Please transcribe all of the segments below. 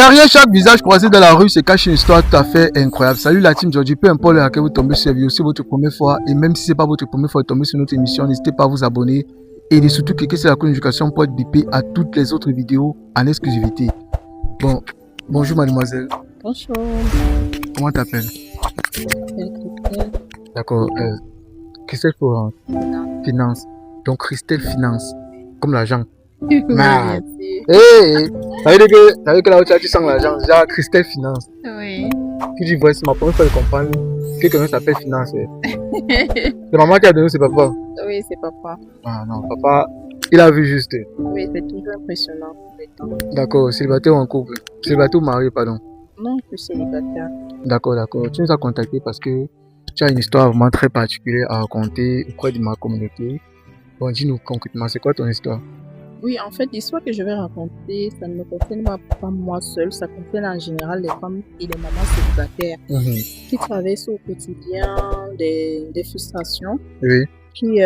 Derrière chaque visage croisé dans la rue se cache une histoire tout à fait incroyable. Salut la team Georgie, peu importe à laquelle vous tombez sur la vidéo, c'est votre première fois. Et même si ce n'est pas votre première fois de tomber sur notre émission, n'hésitez pas à vous abonner. Et de surtout cliquer sur la cloche de notification pour être bipé à toutes les autres vidéos en exclusivité. Bon, bonjour mademoiselle. Bonjour. Comment t'appelles? D'accord. Christelle pour finance. Donc Christelle Finance, comme l'argent. Merde. Hey, ça veut dire que là où tu sens l'argent, déjà Christelle Finance. Oui. Tu dis, c'est ma première fois de comprendre que quelqu'un s'appelle Finance. C'est maman qui a donné, c'est papa. Oui, c'est papa. Ah non, papa, il a vu juste. Oui, c'est toujours impressionnant. D'accord, célibataire ou en couple? Célibataire ou marié, pardon? Non, je suis célibataire. D'accord. Tu nous as contacté parce que tu as une histoire vraiment très particulière à raconter auprès de ma communauté. Bon, dis-nous concrètement, c'est quoi ton histoire? Oui, en fait, l'histoire que je vais raconter, ça ne me concerne pas moi seule, ça concerne en général les femmes et les mamans célibataires qui traversent au quotidien des frustrations, Oui. qui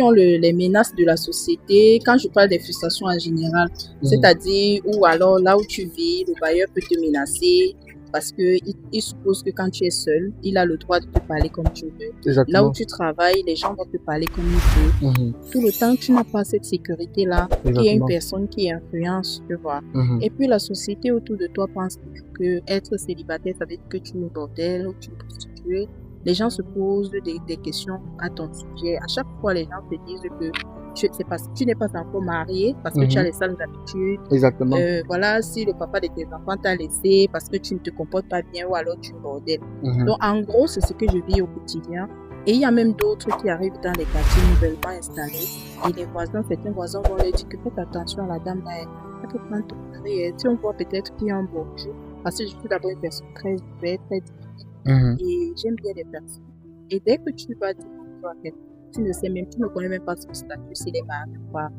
ont les menaces de la société. Quand je parle des frustrations en général, c'est-à-dire ou alors là où tu vis, le bailleur peut te menacer parce qu'il suppose que quand tu es seul, il a le droit de te parler comme tu veux. Exactement. Là où tu travailles, les gens vont te parler comme ils veulent. Tout le temps, tu n'as pas cette sécurité-là. Il y a une personne qui influence, tu vois. Et puis la société autour de toi pense que être célibataire, ça veut dire que tu es un bordel ou tu es prostituée. Les gens se posent des questions à ton sujet. À chaque fois, les gens te disent que c'est parce que tu n'es pas encore marié, parce que tu as les sales habitudes. Exactement. Voilà, si le papa de tes enfants t'a laissé parce que tu ne te comportes pas bien ou alors tu es bordel. Donc, en gros, c'est ce que je vis au quotidien. Et il y a même d'autres qui arrivent dans les quartiers nouvellement installés. Et les voisins, certains voisins vont leur dire que faites attention à la dame là. Elle peut prendre ton mari. Si on voit peut-être qu'il y a un bonjour, parce que je suis d'abord une personne très ouverte, très difficile. Et j'aime bien les personnes. Et dès que tu vas dire bonjour à quelqu'un, tu ne connais même pas son statut, s'il est marié ou pas.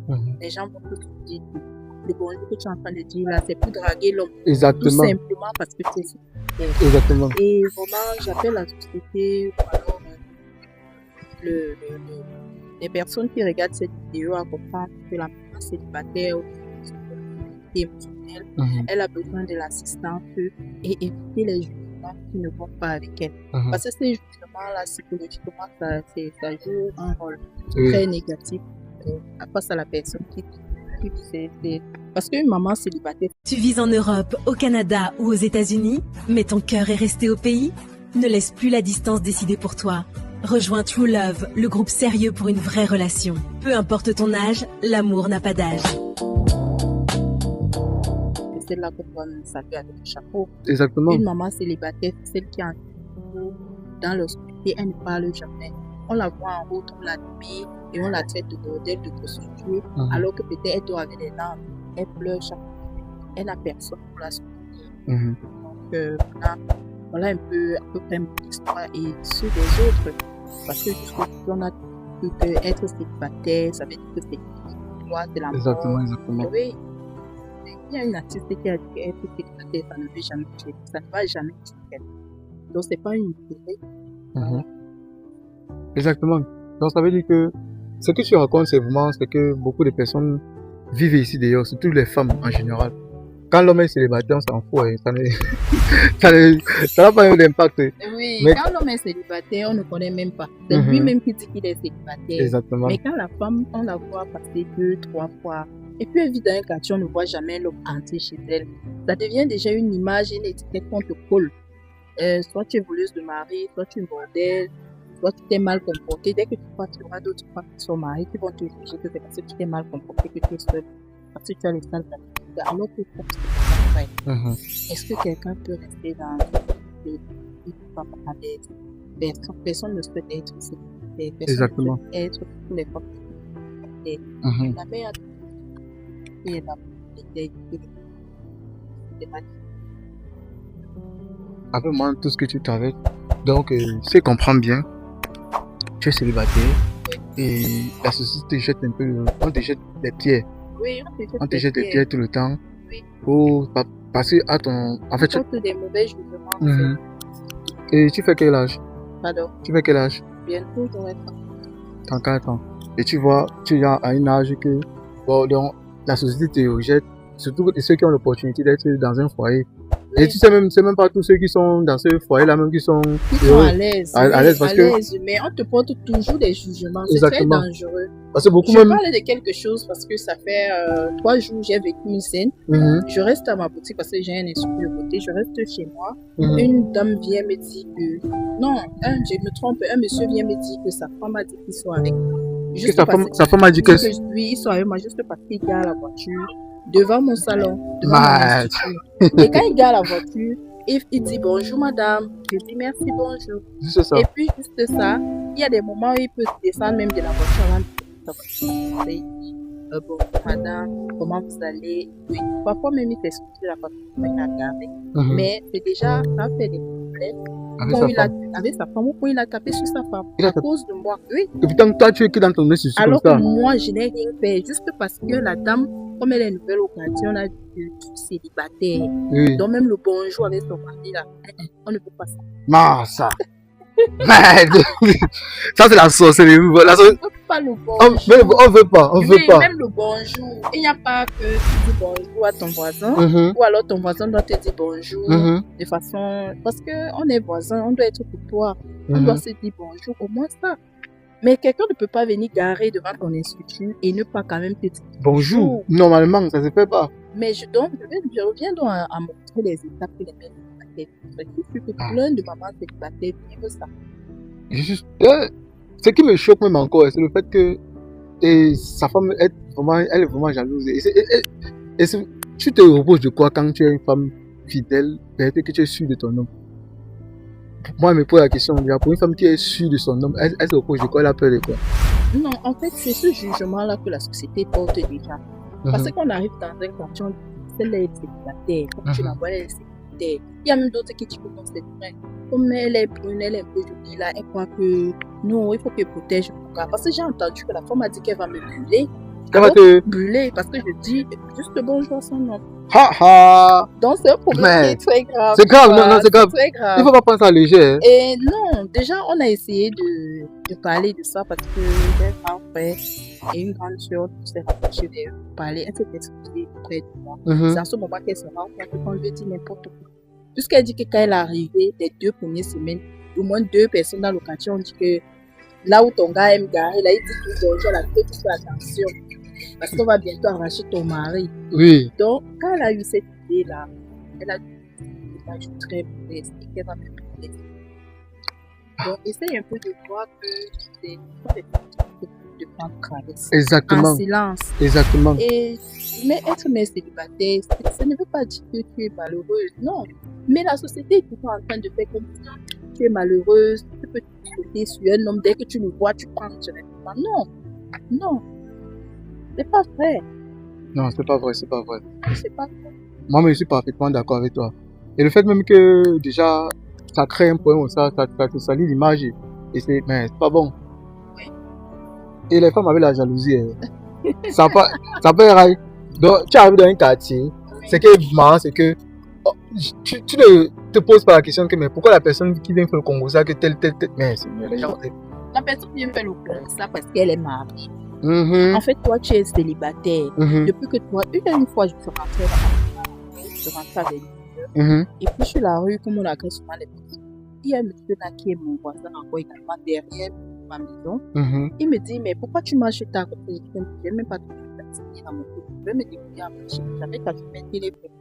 Les gens vont te dire que le bonjour que tu es en train de dire là, c'est pour draguer l'homme. Exactement. Tout simplement parce que tu es célibataire. Exactement. Et vraiment, j'appelle la société ou alors les personnes qui regardent cette vidéo à comprendre que la maman célibataire ou émotionnelle, elle a besoin de l'assistance et éviter les jugements qui ne vont pas avec elle. Parce que ces jugements-là, psychologiquement, ça joue un rôle très négatif face à la personne qui vit. Parce qu'une maman célibataire... Tu vis en Europe, au Canada ou aux États-Unis, mais ton cœur est resté au pays? Ne laisse plus la distance décider pour toi. Rejoins True Love, le groupe sérieux pour une vraie relation. Peu importe ton âge, l'amour n'a pas d'âge. C'est celle-là qu'on doit saluer avec le chapeau. Exactement. Une maman célibataire, c'est celle qui est dans l'hospitalité, elle ne parle jamais. On la voit en route, on la débite et on la traite de bordel, de prostituée, alors que peut-être elle doit avoir des larmes. Elle pleure chaque fois. Elle n'a personne pour la soutenir. Donc voilà un peu près mon histoire et ceux des autres. Parce que jusqu'aujourd'hui, on a dit que être célibataire, ça veut dire que c'est toi, c'est la mort. Exactement. Oui. Il y a une artiste qui a dit qu'être célibataire, ça ne veut jamais tuer. Ça ne va jamais tuer. Donc, c'est pas une idée. Exactement. Donc, ça veut dire que ce que tu racontes, c'est que beaucoup de personnes vivent ici d'ailleurs, surtout les femmes en général. Quand l'homme est célibataire, on s'en fout. Ça n'a pas eu d'impact. Oui, mais quand l'homme est célibataire, on ne connaît même pas. C'est lui-même qui dit qu'il est célibataire. Exactement. Mais quand la femme, on la voit passer 2-3 fois, et puis elle vit dans un quartier, on ne voit jamais l'homme entier chez elle. Ça devient déjà une image, une étiquette qu'on te colle. Soit tu es voleuse de mari, soit tu es bordel, soit tu t'es mal comporté. Dès que tu crois qu'il y aura d'autres femmes qui sont mariées qui vont te juger que c'est parce que tu t'es mal comporté, que tu es seule, parce que tu as les sales habitudes. Alors que c'est pas vrai. Est-ce que quelqu'un peut rester dans une femme à l'aise? Personne ne souhaite être célibataire. Exactement. Être pour les femmes. La mère et la après moi, tout ce que tu traverses, donc c'est comprendre bien, tu es célibataire et la société te jette un peu, on te jette des pierres. Oui, on te jette des pierres tout le temps. Oui. Pour passer à ton... En fait, tu des mauvais jugements. Et tu fais quel âge? Pardon? Tu fais quel âge? Bientôt, j'aurai 34 ans. Et tu vois, tu es à un âge que... Bon, donc, la société te rejette surtout ceux qui ont l'opportunité d'être dans un foyer. Et tu sais même, c'est même pas tous ceux qui sont dans ce foyer-là même qui sont à l'aise. À l'aise parce que... Mais on te porte toujours des jugements. C'est très Exactement. dangereux. Parce que beaucoup Je même... parle de quelque chose parce que ça fait 3 jours j'ai vécu une scène. Je reste à ma boutique parce que j'ai un institut de beauté. Je reste chez moi. Une dame vient me dire que... Non, je me trompe. Un monsieur vient me dire que sa femme a dit qu'ils sont avec moi. Que sa femme a dit que... Oui, ils sont avec moi juste parce qu'il garde la voiture devant mon salon, devant mon institut. Et quand il garde la voiture, il dit bonjour madame, je dis merci, bonjour. Juste ça. Et puis juste ça, il y a des moments où il peut descendre même de la voiture avant de dire bonjour madame, comment vous allez? Oui. Parfois même il t'excuse la voiture qu'il a gardée. Mais c'est déjà, ça fait des problèmes. Avec sa femme, il a tapé sur sa femme à cause de moi. Oui. Et pourtant, toi, tu es qui dans ton institut alors comme ça? Que moi, je n'ai rien fait. Juste parce que la dame, comme elle est nouvelle au quartier, on a vu célibataire. Oui. Donc même le bonjour avec son mari, là, on ne peut pas ça. Non, ça. Ça, c'est la sorcellerie. On ne peut pas le bonjour. On veut pas. Même le bonjour. Il n'y a pas que tu dis bonjour à ton voisin. Ou alors ton voisin doit te dire bonjour. De façon... Parce qu'on est voisin, on doit être pour toi. On doit se dire bonjour, au moins ça. Mais quelqu'un ne peut pas venir garer devant ton institut et ne pas quand même te dire bonjour. Normalement, ça ne se fait pas. Mais je reviens donc à montrer les étapes que les mères célibataires. Je suis que plein de mamans célibataires vivent ça. Ce qui me choque même encore, c'est le fait que sa femme elle est vraiment jalouse. Et tu te reproches de quoi quand tu es une femme fidèle, peut-être que tu es sûre de ton homme? Moi, elle me pose la question, pour une femme qui est sûre de son homme, elle se reproche de quoi? Elle a peur de quoi? Non, en fait, c'est ce jugement-là que la société porte déjà. Parce qu'on arrive dans un quartier, celle-là est célibataire, comme tu la vois, elle est célibataire. Il y a même d'autres qui disent que non, c'est vrai. Comme elle est brune, elle est un peu jolie là, elle croit que non, il faut qu'elle protège mon gars. Parce que j'ai entendu que la femme a dit qu'elle va me brûler. Elle va te brûler parce que je dis juste bonjour à son nom. Donc c'est un problème qui est très grave. C'est grave, non, c'est grave. Très grave. Il ne faut pas prendre ça léger. Et non, déjà on a essayé de parler de ça parce que j'ai un grand frère et une grande soeur qui s'est rapprochée de parler. Elle s'est excusée auprès de moi. C'est à ce moment qu'elle se rend compte qu'on lui dit n'importe quoi. Puisqu'elle dit que quand elle est arrivée, les 2 premières semaines, au moins 2 personnes dans le quartier ont dit que là où ton gars aime garer, là il dit tout bonjour, la tête, tu fais attention. Parce qu'on va bientôt arracher ton mari. Oui. Donc, quand elle a eu cette idée-là, elle a dit que je suis très mauvaise et qu'elle va me blesser. Donc, essaye un peu de voir que c'est pas des choses de prendre traverse. Exactement. En silence. Exactement. Mais être mère célibataire, ça ne veut pas dire que tu es malheureuse. Non. Mais la société est toujours en train de faire comme ça. Tu es malheureuse, tu peux te sauter sur un homme. Dès que tu le vois, tu prends directement. Non. Non. C'est pas vrai. Non, c'est pas vrai. C'est pas vrai. Moi, je suis parfaitement d'accord avec toi. Et le fait même que déjà, ça crée un problème, ça te salit l'image. Et c'est pas bon. Oui. Et les femmes avec la jalousie, ça peut railler. Donc, tu arrives dans un quartier, ce qui est marrant, c'est que tu ne te poses pas la question que mais pourquoi la personne qui vient faire le Congo ça que tel mais c'est la personne qui vient faire le Congo ça parce qu'elle est mariée. En fait, toi, tu es célibataire. Depuis que toi, une fois, je suis rentrée avec lui. Et puis, sur la rue, comme on agresse souvent les personnes, il y a un monsieur là qui est mon voisin encore également derrière ma maison. Il me dit, mais pourquoi tu marches ta côté? Je ne vais même pas te faire dans mon côté. Je vais me débrouiller à marcher. J'avais qu'à te mettre les pieds.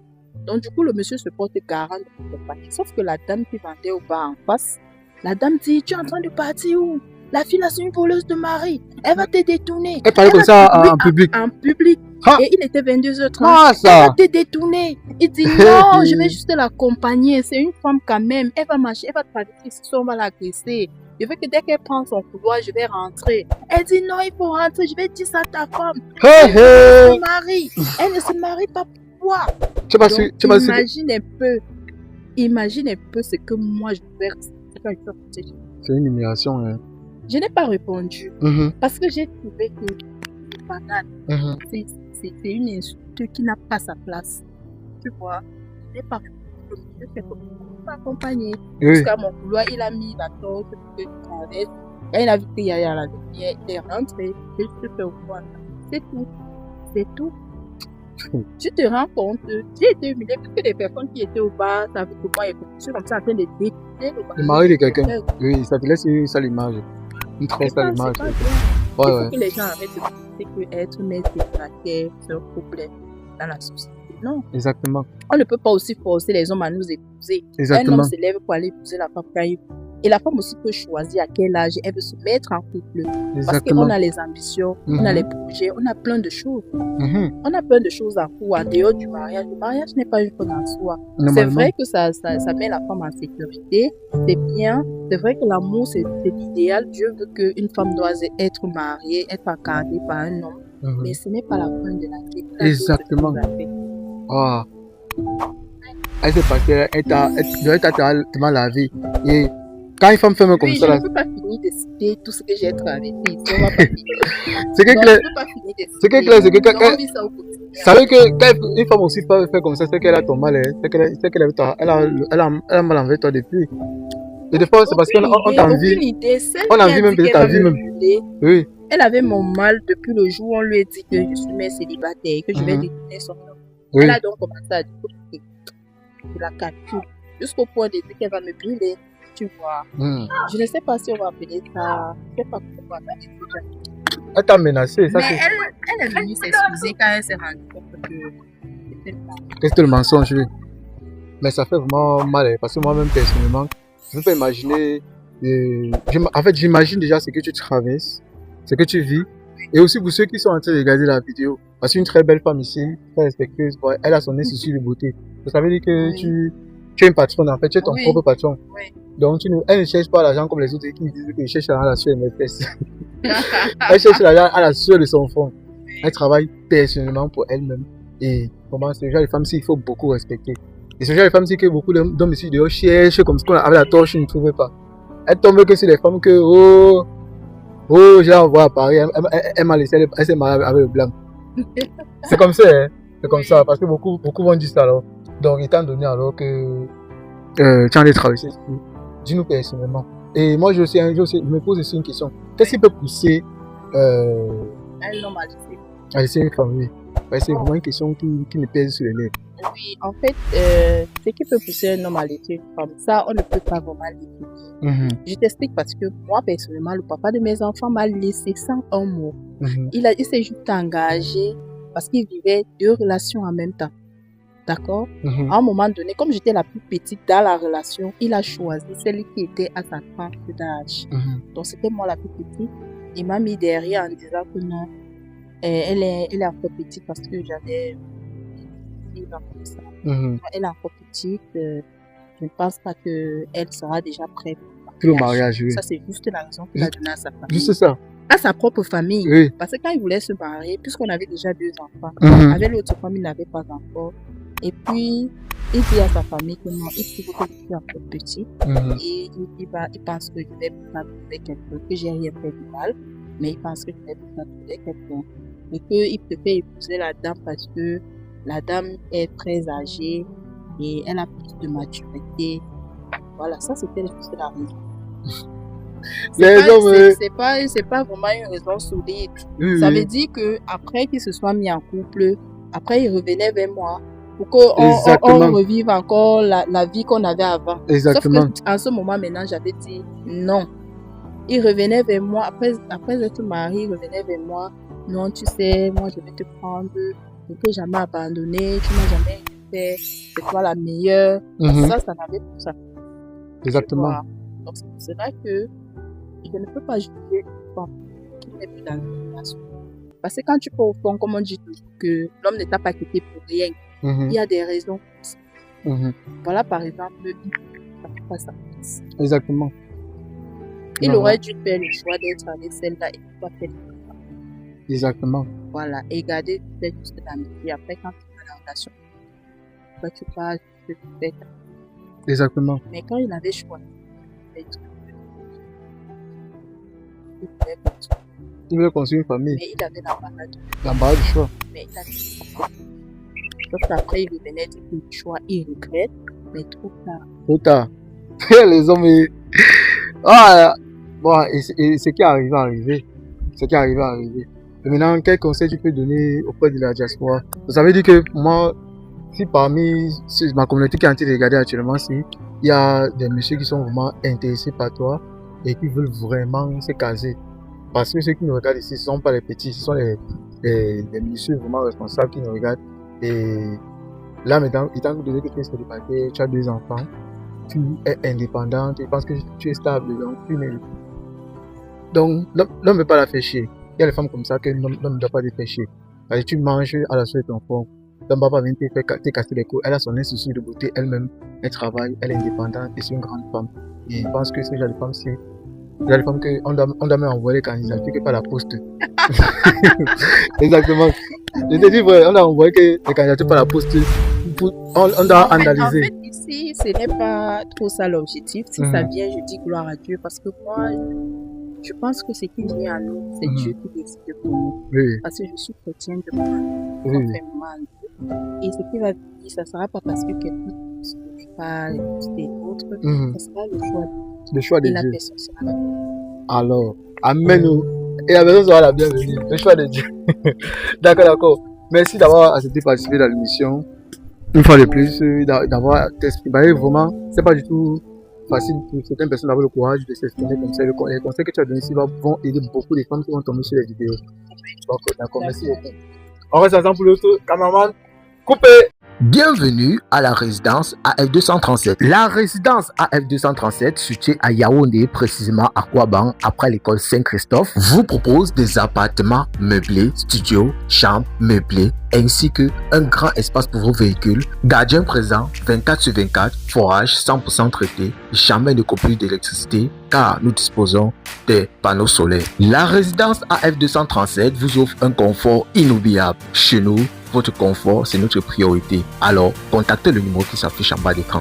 Donc, du coup, le monsieur se porte garant de mon compagnie. Sauf que la dame qui vendait au bar en face, la dame dit, tu es en train de partir où? La fille là, c'est une voleuse de mari. Elle va te détourner. Elle parlait comme ça en public. En public. Et il était 22h30. Elle va te détourner. Il dit non, je vais juste l'accompagner. C'est une femme quand même. Elle va marcher, elle va traverser. Si on va l'agresser. Je veux que dès qu'elle prend son couloir, je vais rentrer. Elle dit non, il faut rentrer. Je vais dire ça à ta femme. Elle se marie. Elle ne se marie pas pour toi. Imagine un peu ce que moi je vais ressentir. C'est une humiliation. Hein. Je n'ai pas répondu parce que j'ai trouvé que c'est banal. C'est une insulte qui n'a pas sa place. Tu vois, je n'ai pas répondu. Je fais comme accompagner. Jusqu'à mon couloir, il a mis la torche pour que je traverse. Quand il a vu qu'il y a la lumière, il est rentré. Je suis fait au point. C'est tout. C'est tout. Tu te rends compte, j'ai été humiliée parce que les personnes qui étaient au bar savaient que moi, je suis comme ça en train de détester Le mari de quelqu'un. Oui, ça te laisse ça l'image. Une très sale image. Il faut que les gens arrêtent de penser qu'être maître célibataire, c'est un problème dans la société. Non. Exactement. On ne peut pas aussi forcer les hommes à nous épouser. Exactement. Un homme se lève pour aller épouser la femme quand il veut. Et la femme aussi peut choisir à quel âge elle veut se mettre en couple. Parce qu'on a les ambitions, on a les projets, on a plein de choses. On a plein de choses en cours en dehors du mariage. Le mariage n'est pas une chose en soi. C'est vrai que ça met la femme en sécurité. C'est bien. C'est vrai que l'amour, c'est l'idéal. Dieu veut qu'une femme doit être mariée, être encadrée par un homme. Mais ce n'est pas la fin de la vie. Exactement. Ah. Elle s'est passée, elle t'a tellement lavé. Et quand une femme fait comme ça, je ne peux pas finir de citer tout ce que j'ai traversé. C'est que clair. C'est que clair. C'est que clair. Vous savez que quand une femme aussi fait comme ça, c'est qu'elle a ton mal. C'est qu'elle a mal envers toi depuis. Et des fois, c'est parce qu'on t'envie. On envie même peut-être ta vie même. Oui. Elle avait mon mal depuis le jour où on lui a dit que je suis mère célibataire et que je vais détourner son nom. Oui. Elle a donc commencé à dire que je la calcule jusqu'au point de dire qu'elle va me brûler. Tu vois. Je ne sais pas si on va appeler ça. Je ne sais pas comment on va appeler ça. Elle t'a menacé. Ça, mais elle est venue s'excuser quand elle s'est rendue compte que c'était le mensonge. Oui. Mais ça fait vraiment mal parce que moi-même personnellement, je ne peux pas imaginer. En fait, j'imagine déjà ce que tu traverses, ce que tu vis. Et aussi pour ceux qui sont en train de regarder la vidéo. Parce qu'une très belle femme ici, très respectueuse, elle a son institut de beauté. Ça veut dire que tu es une patronne, en fait, tu es ton propre patron. Oui. Donc, elle ne cherche pas l'argent comme les autres qui disent qu'elle cherche l'argent à la sueur de mes fesses. Elle cherche l'argent à la sueur de son front. Elle travaille personnellement pour elle-même. Et comment ce genre de femme-ci, il faut beaucoup respecter. Et ce genre de femme-ci que beaucoup d'hommes ici dehors cherchent comme ce qu'on avait la torche, ils ne trouvaient pas. Elle tombe que sur les femmes que, je la vois à Paris, elle m'a laissé, elle s'est mariée avec le blanc. C'est comme ça, hein. C'est comme ça, parce que beaucoup vont dire ça alors. Donc, étant donné alors que tu as des traversées, dis-nous personnellement. Et moi, je me pose aussi une question. Qu'est-ce qui peut pousser un homme à laisser une famille? C'est vraiment une question qui me pèse sur les nerfs. Oui, en fait, ce qui peut pousser un homme à laisser une femme, ça, on ne peut pas vraiment l'étudier. Je t'explique parce que moi, personnellement, le papa de mes enfants m'a laissé sans un mot. Il s'est juste engagé parce qu'il vivait 2 relations en même temps. D'accord? À un moment donné, comme j'étais la plus petite dans la relation, il a choisi celle qui était à sa tranche d'âge. Donc, c'était moi la plus petite. Il m'a mis derrière en disant que non, elle est encore petite parce que j'avais... Elle est encore petite. Je ne pense pas qu'elle sera déjà prête pour le mariage. Oui. Ça, c'est juste la raison qu'il a donnée à sa famille. Juste ça. À sa propre famille. Oui. Parce que quand il voulait se marier, puisqu'on avait déjà 2 enfants, avec l'autre femme, il n'avait pas encore. Et puis, il dit à sa famille que non, il trouve que je suis encore petit. Et il pense que je vais pas trouver quelqu'un, que j'ai rien fait de mal, mais il pense que je vais pas trouver quelqu'un. Et qu'il préfère épouser la dame parce que la dame est très âgée et elle a plus de maturité. Voilà, ça c'était juste la raison. C'est pas vraiment une raison solide. Ça veut dire que après qu'il se soit mis en couple, après il revenait vers moi pour qu'on revive encore la vie qu'on avait avant. Exactement. Sauf qu'en ce moment maintenant, j'avais dit non. Il revenait vers moi, après être marié, il revenait vers moi. Non, tu sais, moi je vais te prendre, je ne t'ai jamais abandonné, tu m'as jamais fait, c'est toi la meilleure. Ça n'avait plus ça. Exactement. Donc c'est vrai que je ne peux pas juger une femme qui n'est plus dans la relation. Parce que quand tu peux au fond, comme on dit toujours, que l'homme ne t'a pas quitté pour rien, il y a des raisons. Voilà par exemple, il ne fait pas sa place. Exactement. Il aurait dû faire le choix d'être avec celle-là et ne pas faire le choix. Exactement. Voilà, et garder peut-être juste l'amitié. Après, quand tu es dans la relation, tu parles, tu fais. Exactement. Mais quand il avait choisi, il voulait construire une famille. Mais il avait l'embarras du choix. Mais il avait sauf qu'après, il revenait dire que le choix, il regrette, mais trop tard. Trop tard. Les hommes. Bon, et ce qui est arrivé à arriver. Ce qui est arrivé à arriver. Et maintenant, quel conseil tu peux donner auprès de la diaspora? Ça veut dire que moi, si parmi ma communauté qui est en train de regarder actuellement, il y a des messieurs qui sont vraiment intéressés par toi et qui veulent vraiment se caser. Parce que ceux qui nous regardent ici, ce ne sont pas les petits, ce sont les messieurs vraiment responsables qui nous regardent. Et là, maintenant, étant donné que tu es célibataire, tu as 2 enfants, tu es indépendante, tu penses que tu es stable, donc l'homme ne veut pas la faire chier. Il y a des femmes comme ça que l'homme ne doit pas les faire chier. Alors, tu manges à la suite de ton fond. L'homme va pas venir te casser les coups. Elle a son souci de beauté elle-même. Elle travaille, elle est indépendante et c'est une grande femme. Et je pense que ce genre de femme, c'est genre de femme qu'on doit même envoyer les candidatures que par la poste. Exactement. Je te dis vrai, on a envoyé les candidatures par la poste. On doit analyser. En fait, ici, ce n'est pas trop ça l'objectif. Si ça vient, je dis gloire à Dieu parce que moi, je pense que ce qui vient à nous, c'est Dieu qui décide pour nous. Oui. Parce que je suis chrétienne de moi, contrairement à Dieu. Et ce qui va venir, ça ne sera pas parce que quelqu'un ne n'est pas les des autres, ça sera le choix de Dieu. Et la personne sera la bienvenue. Alors, amen. Et la personne sera la bienvenue. Le choix de Dieu. D'accord. Merci d'avoir accepté de participer dans l'émission. Une fois de plus, d'avoir exprimé vraiment, c'est pas du tout facile pour certaines personnes d'avoir le courage de s'exprimer comme ça. Les conseils que tu as donnés ici vont aider beaucoup de femmes qui vont tomber sur les vidéos. D'accord, merci beaucoup. On reste ensemble pour l'autre. Cameraman, coupé! Bienvenue à la résidence AF237. La résidence AF237, située à Yaoundé, précisément à Kouaban, après l'école Saint-Christophe, vous propose des appartements meublés, studios, chambres meublées, ainsi qu'un grand espace pour vos véhicules, gardien présent 24/24, forage 100% traité, jamais de coupure d'électricité, car nous disposons des panneaux solaires. La résidence AF237 vous offre un confort inoubliable. Chez nous, votre confort, c'est notre priorité. Alors, contactez le numéro qui s'affiche en bas d'écran.